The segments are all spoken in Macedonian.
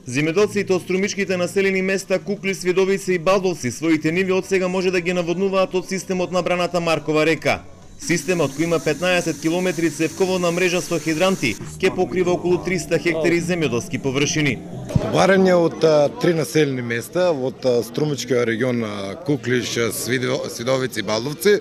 Земјоделците од струмичките населени места Куклиш, Видовица и Балдовци своите ниви од сега може да ги наводнуваат од системот на браната Маркова река. Системот, кој има 15 километри цевководна мрежа со хидранти, ќе покрива околу 300 хектари земјоделски површини. Барање од три населени места од струмичкиот регион Куклиш, Видовица и Балдовци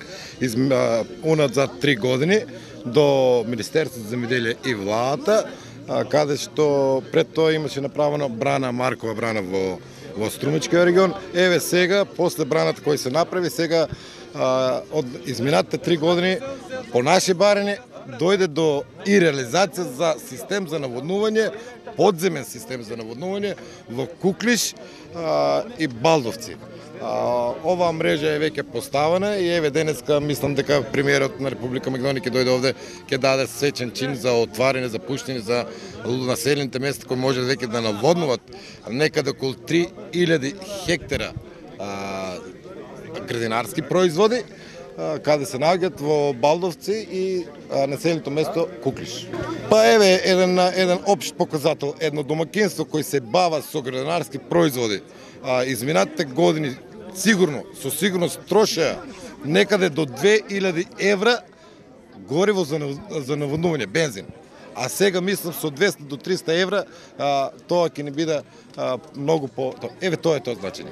уназад 3 години до Министерството за земјоделие и владата, каде што пред тоа имаше направено брана, Маркова брана во струмичкиот регион. Еве сега, после браната кој се направи, сега од изминатите 3 години по наши барања дојде до и реализација за систем за наводнување, подземен систем за наводнување во Куклиш и Балдовци. Оваа мрежа е веќе поставена и еве денеска мислам дека премиерот на Република Македонија ќе дојде овде, ќе даде свечен чин за отварање, за пуштење за населените места кои може веќе да наводнуват некаде околу 3000 хектара градинарски производи, каде се наоѓаат во Балдовци и населеното место Куклиш. Па еве еден општ показател, едно домакинство кој се бава со градинарски производи, изминатите години со сигурност трошеа некаде до 2000 евра гориво за наводнување, бензин. А сега мислам со 200 до 300 евра тоа ќе не биде многу по... Еве тоа е тоа значење.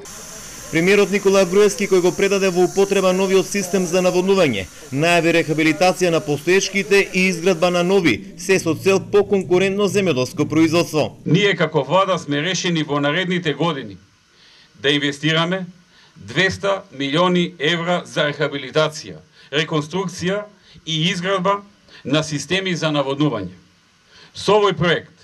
Премиерот Никола Груевски, кој го предаде во употреба новиот систем за наводнување, најави рехабилитација на постоечките и изградба на нови, се со цел поконкурентно земјоделско производство. Ние како влада сме решени во наредните години да инвестираме 200 милиони евра за рехабилитација, реконструкција и изградба на системи за наводнување. Со овој проект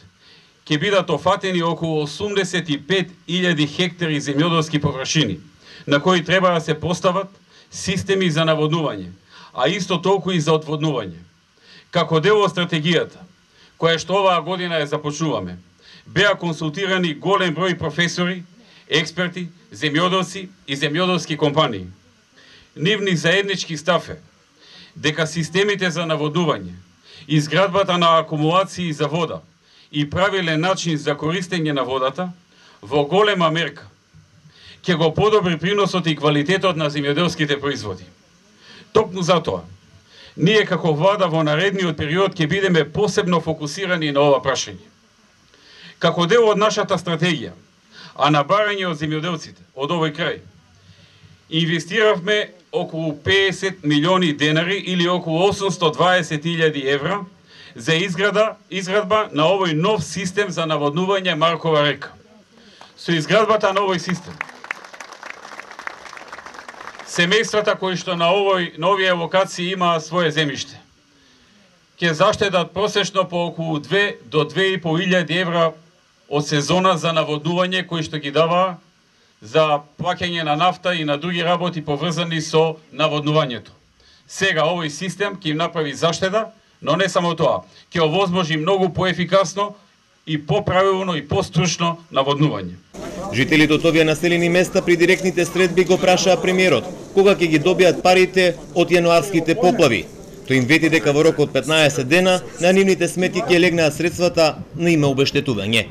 ќе бидат офатени околу 85.000 хектари земјоделски површини, на кои треба да се постават системи за наводнување, а исто толку и за одводнување. Како дел од стратегијата, која што оваа година ја започнуваме, беа консултирани голем број професори, експерти, земјоделци и земјоделски компании. Нивни заеднички став е дека системите за наводнување, изградбата на акумулации за вода и правилен начин за користење на водата во голема мерка ќе го подобри приносот и квалитетот на земјоделските производи. Токму затоа, ние како влада во наредниот период ќе бидеме посебно фокусирани на ова прашање. Како дел од нашата стратегија, а на барање од земјоделците од овој крај, инвестиравме околу 50 милиони денари или околу 820.000 евра за изградба на овој нов систем за наводнување Маркова река. Со изградбата на овој систем, семејствата кои што на овие локации имаа свое земјиште ќе заштедат просечно по околу 2 до 2.500 евра од сезона за наводнување кои што ги даваа за плаќање на нафта и на други работи поврзани со наводнувањето. Сега овој систем ќе им направи заштеда, но не само тоа, ќе овозможи многу поефикасно и поправилно и постручно наводнување. Жителите од овие населени места при директните средби го прашаа премиерот кога ќе ги добијат парите од јануарските поплави. Тој им вети дека во рок од 15 дена на нивните сметки ќе легнеат средствата на име обештетување.